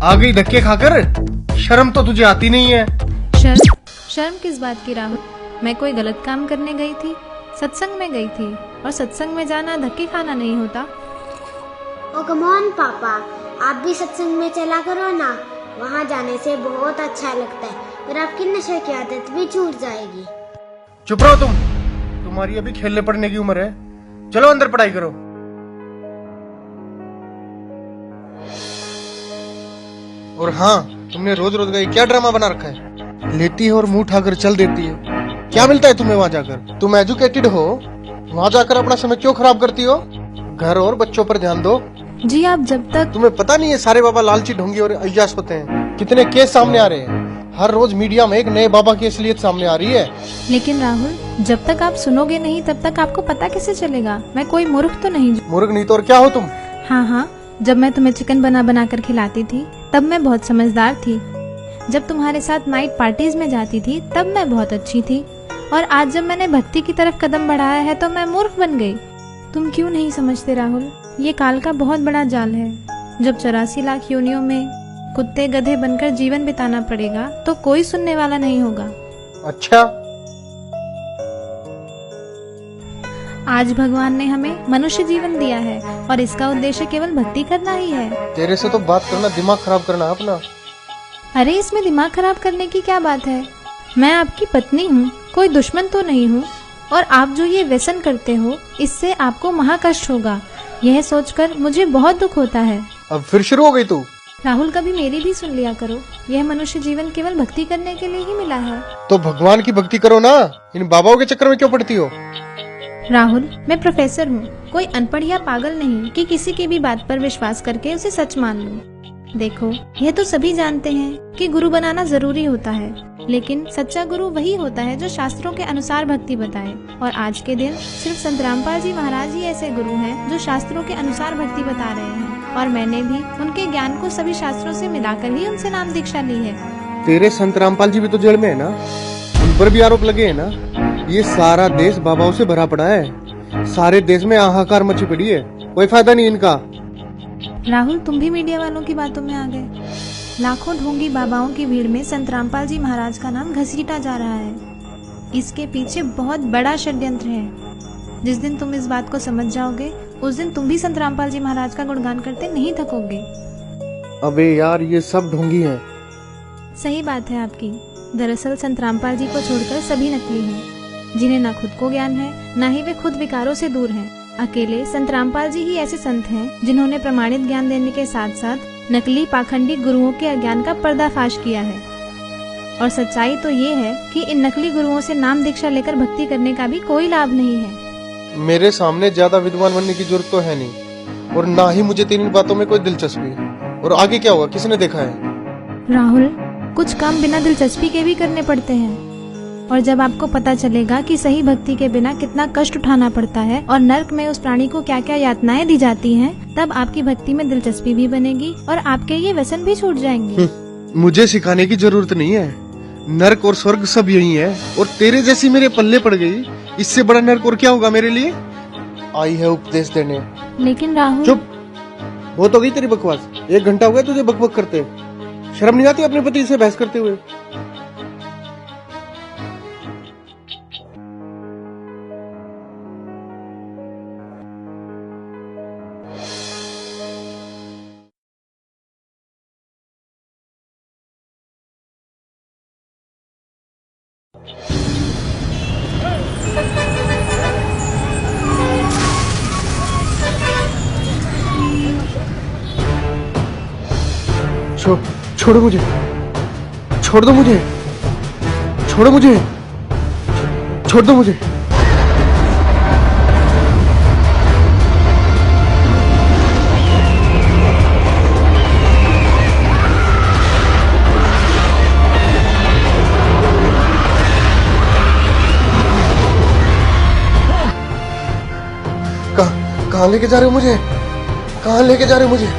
आ गई धक्के खाकर। शर्म तो तुझे आती नहीं है। शर्म किस बात की राहुल? मैं कोई गलत काम करने गई थी? सत्संग में गई थी, और सत्संग में जाना धक्के खाना नहीं होता। ओ कम ऑन पापा, आप भी सत्संग में चला करो ना, वहाँ जाने से बहुत अच्छा लगता है, फिर आपकी नशे की आदत भी छूट जाएगी। चुप रहो तुम, तुम्हारी अभी खेलने पड़ने की उम्र है। चलो अंदर पढ़ाई करो। और हाँ, तुमने रोज रोज का ये क्या ड्रामा बना रखा है? लेती है और मुंह उठाकर चल देती है। क्या मिलता है तुम्हें वहाँ जाकर? तुम एजुकेटेड हो, वहाँ जाकर अपना समय क्यों खराब करती हो? घर और बच्चों पर ध्यान दो। जी आप जब तक तुम्हें पता नहीं है सारे बाबा लालची, ढोंगी और अय्याश होते हैं। कितने केस सामने आ रहे हैं, हर रोज मीडिया में एक नए बाबा की असलियत सामने आ रही है। लेकिन राहुल, जब तक आप सुनोगे नहीं तब तक आपको पता कैसे चलेगा? मैं कोई मूर्ख तो नहीं। मूर्ख नहीं तो और क्या हो तुम? हाँ, जब मैं तुम्हें चिकन बना कर खिलाती थी तब मैं बहुत समझदार थी। जब तुम्हारे साथ नाइट पार्टीज में जाती थी तब मैं बहुत अच्छी थी, और आज जब मैंने भक्ति की तरफ कदम बढ़ाया है तो मैं मूर्ख बन गई। तुम क्यों नहीं समझते राहुल? ये काल का बहुत बड़ा जाल है। जब 84 लाख योनियों में कुत्ते गधे बनकर जीवन बिताना पड़ेगा तो कोई सुनने वाला नहीं होगा। अच्छा, आज भगवान ने हमें मनुष्य जीवन दिया है और इसका उद्देश्य केवल भक्ति करना ही है। तेरे से तो बात करना दिमाग खराब करना है अपना। अरे इसमें दिमाग खराब करने की क्या बात है? मैं आपकी पत्नी हूँ, कोई दुश्मन तो नहीं हूँ। और आप जो ये व्यसन करते हो इससे आपको महाकष्ट होगा, यह सोचकर मुझे बहुत दुख होता है। अब फिर शुरू हो गई तू। राहुल, कभी मेरी भी सुन लिया करो। यह मनुष्य जीवन केवल भक्ति करने के लिए ही मिला है। तो भगवान की भक्ति करो ना, इन बाबाओं के चक्कर में क्यों पड़ती हो? राहुल, मैं प्रोफेसर हूँ, कोई अनपढ़ या पागल नहीं कि किसी की भी बात पर विश्वास करके उसे सच मान लूं। देखो, यह तो सभी जानते हैं कि गुरु बनाना जरूरी होता है, लेकिन सच्चा गुरु वही होता है जो शास्त्रों के अनुसार भक्ति बताए। और आज के दिन सिर्फ संत रामपाल जी महाराज ही ऐसे गुरु हैं जो शास्त्रों के अनुसार भक्ति बता रहे हैं, और मैंने भी उनके ज्ञान को सभी शास्त्रों से मिलाकर ही उनसे नाम दीक्षा ली है। तेरे संत रामपाल जी भी तो जेल में है ना, उन पर भी आरोप लगे है ना। ये सारा देश बाबाओं से भरा पड़ा है, सारे देश में हाहाकार मची पड़ी है, कोई फायदा नहीं इनका। राहुल, तुम भी मीडिया वालों की बातों में आ गए। लाखों ढोंगी बाबाओं की भीड़ में संत रामपाल जी महाराज का नाम घसीटा जा रहा है। इसके पीछे बहुत बड़ा षड्यंत्र है। जिस दिन तुम इस बात को समझ जाओगे उस दिन तुम भी संत रामपाल जी महाराज का गुणगान करते नहीं थकोगे। अबे यार, ये सब ढोंगी हैं। सही बात है आपकी। दरअसल संत रामपाल जी को छोड़कर सभी नकली हैं, जिन्हें न खुद को ज्ञान है न ही वे खुद विकारों से दूर हैं। अकेले संत रामपाल जी ही ऐसे संत हैं जिन्होंने प्रमाणित ज्ञान देने के साथ साथ नकली पाखंडी गुरुओं के अज्ञान का पर्दाफाश किया है। और सच्चाई तो ये है कि इन नकली गुरुओं से नाम दीक्षा लेकर भक्ति करने का भी कोई लाभ नहीं है। मेरे सामने ज्यादा विद्वान बनने की जरूरत तो है नहीं, और ना ही मुझे तेरी बातों में कोई दिलचस्पी। और आगे क्या होगा किसने देखा है? राहुल, कुछ काम बिना दिलचस्पी के भी करने पड़ते हैं, और जब आपको पता चलेगा कि सही भक्ति के बिना कितना कष्ट उठाना पड़ता है और नर्क में उस प्राणी को क्या क्या यातनाएं दी जाती हैं, तब आपकी भक्ति में दिलचस्पी भी बनेगी और आपके ये व्यसन भी छूट जाएंगे। मुझे सिखाने की जरूरत नहीं है, नर्क और स्वर्ग सब यही है, और तेरे जैसी मेरे पल्ले पड़ गई, इससे बड़ा नर्क और क्या होगा मेरे लिए? आई है उपदेश देने। लेकिन राहुल, चुप, बहुत हो गई तेरी बकवास। 1 घंटा हो गया तुझे बकबक करते, शर्म नहीं आती अपने पति से बहस करते हुए? छोड़ो मुझे, छोड़ दो मुझे, छोड़ो मुझे, छोड़ दो मुझे। कहाँ लेके जा रहे हो मुझे? कहाँ लेके जा रहे हो मुझे?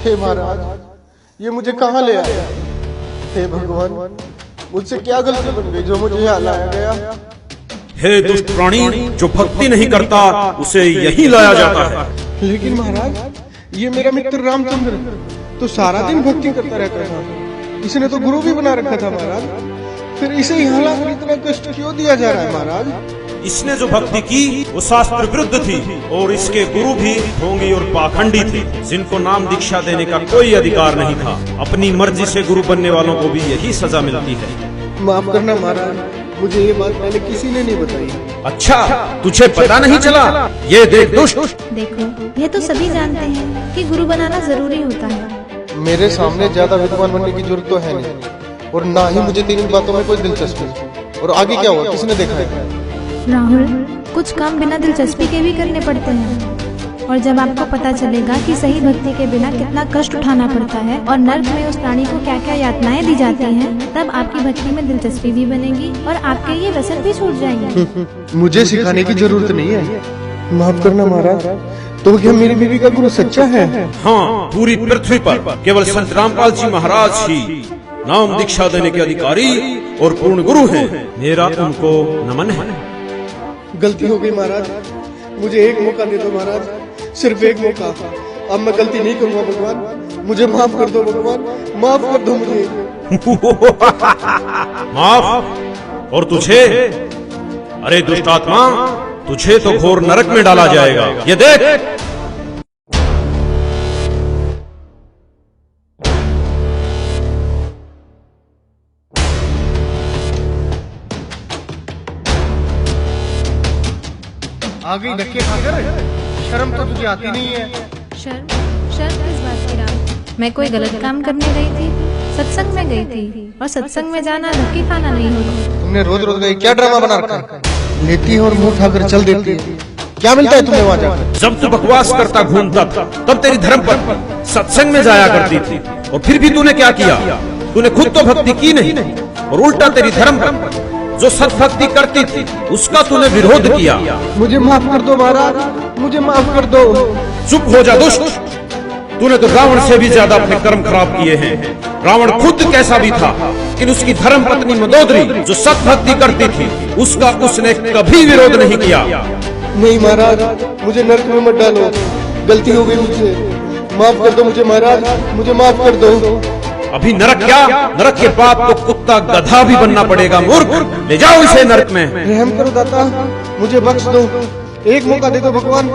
हे महाराज, ये मुझे कहाँ ले आया? हे भगवान, मुझसे क्या गलती बन गई जो मुझे यहाँ लाया गया? हे दुष्ट प्राणी, जो भक्ति नहीं करता उसे यही लाया जाता है। लेकिन महाराज, ये मेरा मित्र रामचंद्र तो सारा दिन भक्ति करता रहता था। इसने तो गुरु भी बना रखा था महाराज, फिर इसे यहाँ लाकर इतना कष्ट क्यों दिया जा रहा है महाराज? इसने जो भक्ति की वो शास्त्र विरुद्ध थी और इसके गुरु भी ढोंगी और पाखंडी थे, जिनको नाम दीक्षा देने का कोई अधिकार नहीं था। अपनी मर्जी से गुरु बनने वालों को भी यही सजा मिलती है। माफ करना महाराज, मुझे ये बात पहले किसी ने नहीं बताई। अच्छा, तुझे पता नहीं चला? ये देख दुष्ट। देखो, ये तो सभी जानते हैं कि गुरु बनाना जरूरी होता है। मेरे सामने ज्यादा विद्वान बनने की जरूरत तो है नहीं, और ना ही मुझे तेरी बातों में कोई दिलचस्पी। और आगे क्या हुआ, किसने देखा है? राहुल, कुछ काम बिना दिलचस्पी के भी करने पड़ते हैं, और जब आपको पता चलेगा कि सही भक्ति के बिना कितना कष्ट उठाना पड़ता है और नर्क में उस प्राणी को क्या क्या यातनाएं दी जाती हैं, तब आपकी भक्ति में दिलचस्पी भी बनेगी और आपके ये व्यसन भी छूट जाएंगे। मुझे सिखाने की जरूरत नहीं है। माफ करना महाराज, तो क्या मेरी बीवी का गुरु सच्चा है? हाँ, पूरी पृथ्वी पर केवल संत रामपाल जी महाराज ही नाम दीक्षा देने के अधिकारी और पूर्ण गुरु हैं। मेरा उनको नमन है। गलती हो गई महाराज, मुझे एक मौका दे दो महाराज, सिर्फ एक मौका। अब मैं गलती नहीं करूंगा भगवान, मुझे माफ कर दो भगवान, माफ कर दो मुझे। माफ? और तुझे? अरे दुष्ट आत्मा, तुझे तो घोर नरक में डाला जाएगा। ये देख। आ गई धक्के खाकर, शर्म तो तुझे आती नहीं है। शर्म? शर्म किस बात की राम? मैं कोई गलत काम करने गई थी? सत्संग में गई थी, और सत्संग में जाना धक्के खाना नहीं होता। तुमने रोज रोज का क्या ड्रामा बना रखा है? लेती है और मुंह उठाकर चल देती है। क्या मिलता है तुम्हें वहाँ जाकर? जब तू बकवास करता घूमता था, तब तेरी धर्म पर सत्संग में जाया करती थी, और फिर भी तूने क्या किया? तूने खुद तो भक्ति की नहीं, और उल्टा तेरी धर्म पर जो सत्भक्ति करती थी उसका तूने विरोध किया। मुझे माफ कर दो महाराज, मुझे माफ कर दो। चुप हो जा दुष्ट, तूने तो रावण से भी ज्यादा अपने कर्म खराब किए हैं। रावण खुद कैसा भी था, लेकिन उसकी धर्म पत्नी मंदोदरी जो सत्भक्ति करती थी उसका उसने कभी विरोध नहीं किया। नहीं महाराज, मुझे नरक में मत डालो, गलती हो गई मुझसे, माफ कर दो मुझे महाराज, मुझे माफ कर दो। अभी नरक क्या, नरक के बाद तो कुत्ता गधा भी बनना पड़ेगा। मूर्ख, ले जाओ इसे नरक में। रहम करो दाता, मुझे बख्श दो, एक मौका दे दो भगवान,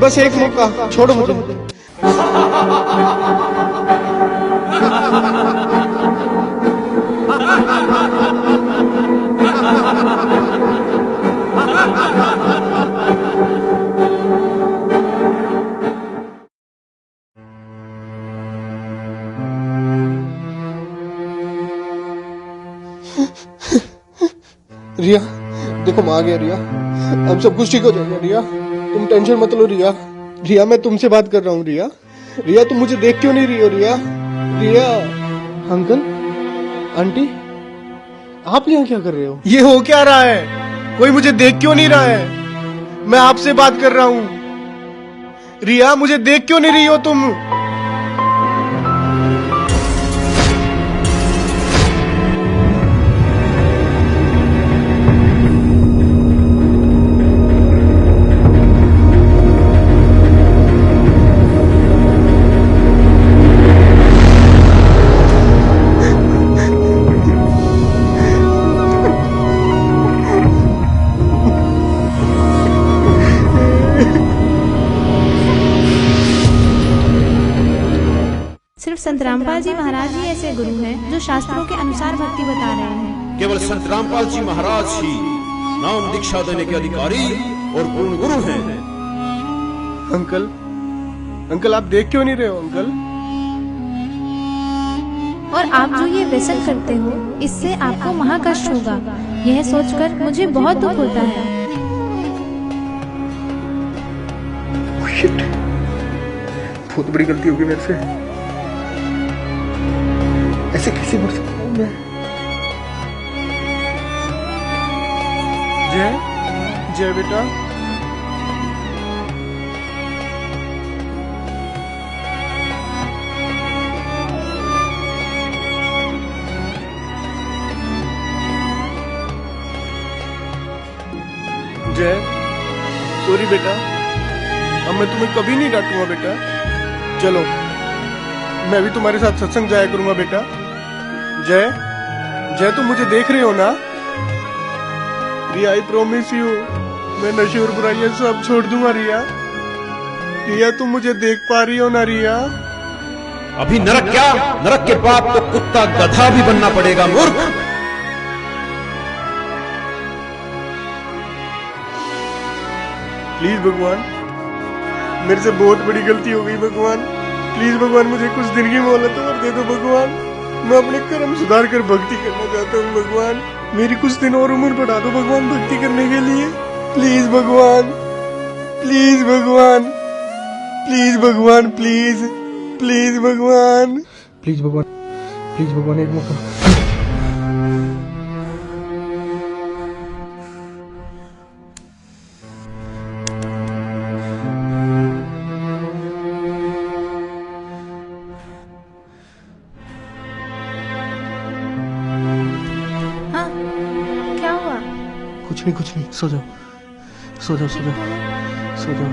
बस एक मौका, छोड़ो मुझे। रिया, देखो मैं आ गया रिया, अब सब कुछ ठीक हो जाएगा रिया, तुम टेंशन मत लो रिया। रिया, मैं तुमसे बात कर रहा हूँ रिया। रिया, तुम मुझे देख क्यों नहीं रही हो रिया? रिया, अंकल, आंटी, आप यहाँ क्या कर रहे हो? ये हो क्या रहा है? कोई मुझे देख क्यों नहीं रहा है? मैं आपसे बात कर रहा हूँ। रिया, मुझे देख क्यों नहीं रही हो तुम? सिर्फ संत रामपाल जी महाराज ही ऐसे गुरु हैं जो शास्त्रों के अनुसार भक्ति बता रहे हैं। केवल संत रामपाल जी महाराज ही नाम दीक्षा देने के अधिकारी और पूर्ण गुरु हैं। अंकल, अंकल, आप देख क्यों नहीं रहे हो अंकल? और आप जो ये व्यसन करते हो इससे आपको महाकष्ट होगा, यह सोचकर मुझे बहुत दुख होता है। शिट, बहुत बड़ी गलती हो गई मेरे से। ऐसे कैसे मर सकता हूँ मैं? जय, जय बेटा। जय, सॉरी बेटा, अब मैं तुम्हें कभी नहीं डांटूंगा बेटा। चलो मैं भी तुम्हारे साथ सत्संग जाया करूंगा बेटा। जय, जय तुम मुझे देख रहे हो ना? रिया, आई प्रॉमिस यू, मैं नशे और बुराइयां सब छोड़ दूंगा रिया। रिया तुम मुझे देख पा रही हो ना रिया? अभी नरक क्या, नरक के बाद तो कुत्ता गधा भी बनना पड़ेगा मूर्ख। प्लीज भगवान, मेरे से बहुत बड़ी गलती हो गई भगवान। प्लीज भगवान मुझे कुछ दिन की मोहलत और दे दो भगवान। मैं अपने कर्म सुधार कर भक्ति करना चाहता हूँ भगवान। मेरी कुछ दिन और उम्र बढ़ा दो भगवान भक्ति करने के लिए। प्लीज भगवान, प्लीज भगवान, प्लीज भगवान, प्लीज प्लीज भगवान, प्लीज भगवान, प्लीज भगवान एक मौका। हाँ, क्या हुआ? कुछ नहीं, सो जाओ, सो जाओ, सो जाओ, सो जाओ।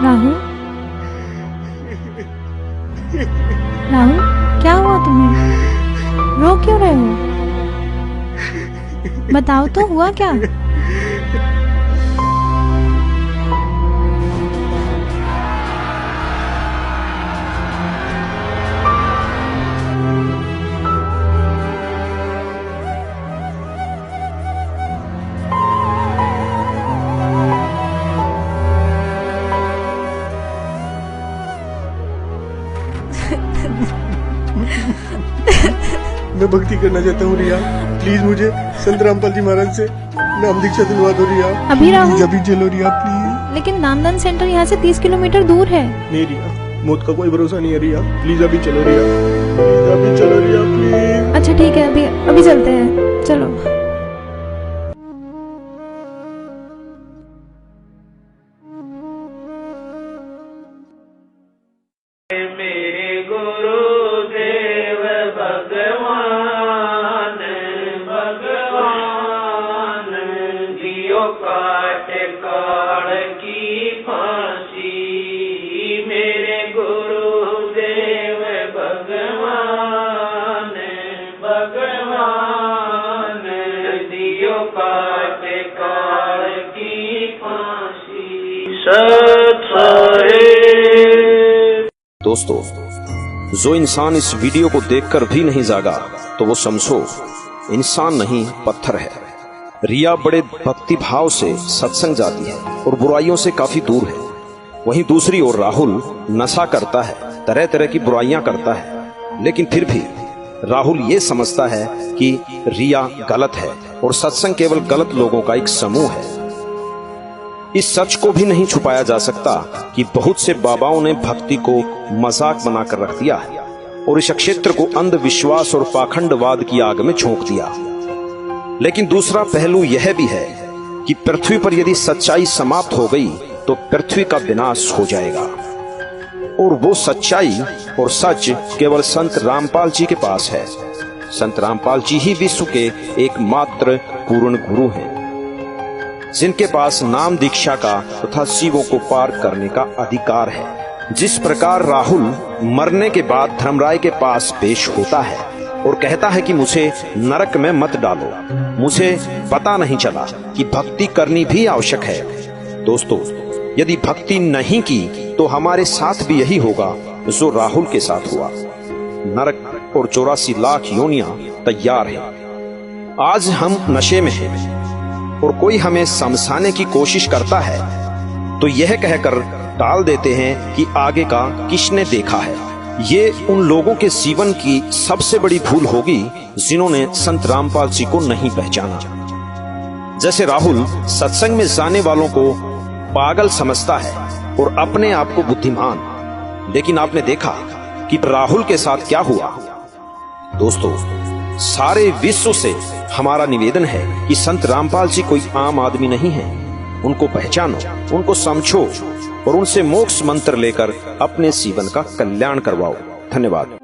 राहुल, राहुल, क्या हुआ तुम्हें? रो क्यों रहे हो? बताओ तो हुआ क्या? मैं भक्ति करना चाहता हूँ रिया। प्लीज मुझे संत रामपाल जी महाराज से नाम दीक्षा दिलवा दो रिया। अभी राहुल? प्लीज, अभी चलो रिया प्लीज। लेकिन नामदान सेंटर यहाँ से 30 किलोमीटर दूर है। नहीं रिया, मौत का कोई भरोसा नहीं है रिया। प्लीज अभी चलो रिया, प्लीज अभी चलो रिया प्लीज। अच्छा ठीक है, अभी चलते हैं, चलो। मेरे गुरुदेव भगवान, भगवान जियो काट काल की फांसी। मेरे गुरुदेव भगवान, भगवान जियो काट काल की फांसी। सत दोस्तों, जो इंसान इस वीडियो को देखकर भी नहीं जागा तो वो समझो इंसान नहीं पत्थर है। रिया बड़े भक्ति भाव से सत्संग जाती है और बुराइयों से काफी दूर है। वहीं दूसरी ओर राहुल नशा करता है, तरह तरह की बुराइयां करता है, लेकिन फिर भी राहुल ये समझता है कि रिया गलत है और सत्संग केवल गलत लोगों का एक समूह है। इस सच को भी नहीं छुपाया जा सकता कि बहुत से बाबाओं ने भक्ति को मजाक बनाकर रख दिया है और इस क्षेत्र को अंधविश्वास और पाखंडवाद की आग में झोंक दिया। लेकिन दूसरा पहलू यह भी है कि पृथ्वी पर यदि सच्चाई समाप्त हो गई तो पृथ्वी का विनाश हो जाएगा, और वो सच्चाई और सच केवल संत रामपाल जी के पास है। संत रामपाल जी ही विश्व के एकमात्र पूर्ण गुरु हैं, जिनके पास नाम दीक्षा का तथा शिवों को पार करने का अधिकार है। जिस प्रकार राहुल मरने के बाद धर्मराय के पास पेश होता है, और कहता है कि मुझे नरक में मत डालो। मुझे पता नहीं चला कि भक्ति करनी भी आवश्यक है। दोस्तों, यदि भक्ति नहीं की तो हमारे साथ भी यही होगा जो राहुल के साथ हुआ। नरक और 84 लाख योनियां तैयार हैं। आज हम नशे में हैं और कोई हमें समझाने की कोशिश करता है तो यह कहकर टाल देते हैं कि आगे का किसने देखा है। ये उन लोगों के जीवन की सबसे बड़ी भूल होगी जिन्होंने संत रामपाल जी को नहीं पहचाना। जैसे राहुल सत्संग में जाने वालों को पागल समझता है और अपने आप को बुद्धिमान, लेकिन आपने देखा कि राहुल के साथ क्या हुआ। दोस्तों, सारे विश्व से हमारा निवेदन है कि संत रामपाल जी कोई आम आदमी नहीं है। उनको पहचानो, उनको समझो और उनसे मोक्ष मंत्र लेकर अपने जीवन का कल्याण करवाओ। धन्यवाद।